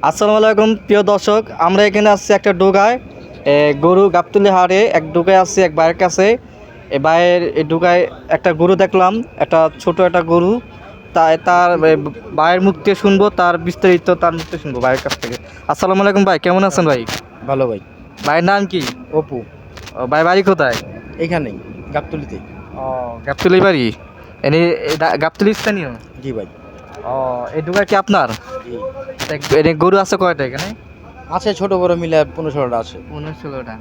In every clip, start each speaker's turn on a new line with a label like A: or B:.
A: আসসালামু আলাইকুম প্রিয় দর্শক, আমরা এখানে আসছি একটা ডোগায় গরু গাবতলী হাটে এক ডোগায় আসছি এক ভাইয়ের কাছে। এই ভাইয়ের এই ডোগায় একটা গরু দেখলাম, একটা ছোট একটা গরু। তার ভাইয়ের মুখ থেকে শুনবো, তার বিস্তারিত তার মুখ থেকে শুনবো ভাইয়ের কাছ থেকে। আসসালামু আলাইকুম ভাই, কেমন আছেন ভাই?
B: ভালো ভাই।
A: ভাইয়ের নাম কি?
B: অপু।
A: ভাই বাড়ি কোথায়?
B: এখানেই গাবতলীতে।
A: ও, গাবতলী বাড়ি। এনে গাবতলী স্থানীয়?
B: জি ভাই।
A: ও, এই ডোগায় কি আপনার?
B: জি।
A: এনে গরু আছে কয়টা এখানে?
B: আছে ছোট বড় মিলে 15-16টা আছে।
A: 15-16টা।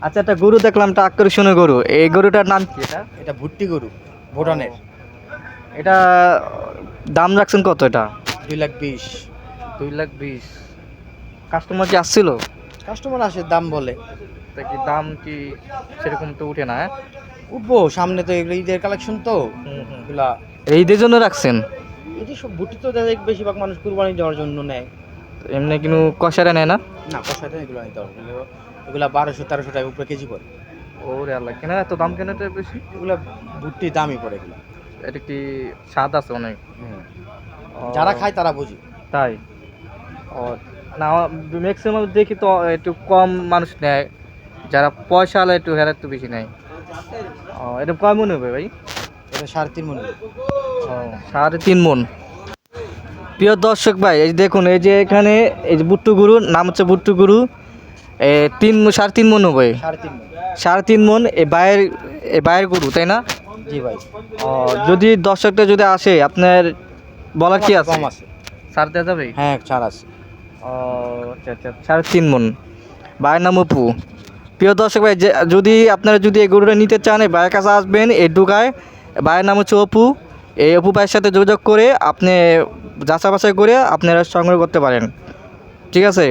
A: আচ্ছা, একটা গরু দেখলাম, একটা আকর্ষণীয় গরু। এই গরুটার নাম কি?
B: এটা ভুট্টি গরু, ভুটানের।
A: এটা দাম রাখছেন কত? এটা
B: 2,20,000।
A: 2,20,000। কাস্টমার কি আসছিল?
B: কাস্টমার আসে, দাম বলে।
A: তা কি দাম কি সেরকম তো উঠে না?
B: উঠবো সামনে, তো এগুলো ঈদের কালেকশন তো এগুলা।
A: ঈদের জন্য রাখছেন?
B: এটি সব ভুট্টি তো বেশিরভাগ মানুষ কুরবানি দেওয়ার জন্য নেয়।
A: এমনি কিন্তু কষারে নেয় না?
B: না, কষায় দেয় এগুলো নিতে হবে। এগুলা 1200-1300 টাকা উপরে কেজি পড়ে।
A: ওরে আল্লাহ, কেন এত দাম? কেন এটা বেশি?
B: এগুলা ভুট্টি দামই পড়ে এগুলো।
A: এটা কি স্বাদ আছে অনেক? ও,
B: যারা খায় তারা বুঝি।
A: তাই? ও না, ম্যাক্সিমাম দেখি তো একটু কম মানুষ নেয়, যারা পয়সা আলা একটু হেরা একটু বেশি নেয়। ও, এটা কয় মনে হবে ভাই?
B: এটা 3.5 মণ।
A: ও, 3.5 মণ। প্রিয় দর্শক ভাই, এই যে দেখুন, এই যে এখানে এই যে বুট্টু গরুর নাম হচ্ছে বুট্টু গরু। 3.5 মণ হবে।
B: 3.5 মণ।
A: 3.5 মণ এই বাইরের গরু, তাই না?
B: জি ভাই।
A: ও, যদি দর্শকটা যদি আসে, আপনার বলার কি আছে?
B: কম আছে।
A: ছাড় দেওয়া যাবে?
B: হ্যাঁ, ছাড় আছে।
A: ও আচ্ছা আচ্ছা, 3.5 মণ। ভাইয়ের নাম অপু। প্রিয় দর্শক ভাই, যে যদি আপনারা যদি এই গরুটা নিতে চান, এই ভাইয়ের কাছে আসবেন এই ডুগায়। ভাইয়ের নাম হচ্ছে অপু। এই অপু ভাইয়ের সাথে যোগাযোগ করে আপনি যাচাই বাছাই করে আপনারা সংগ্রহ করতে পারেন। ঠিক আছে,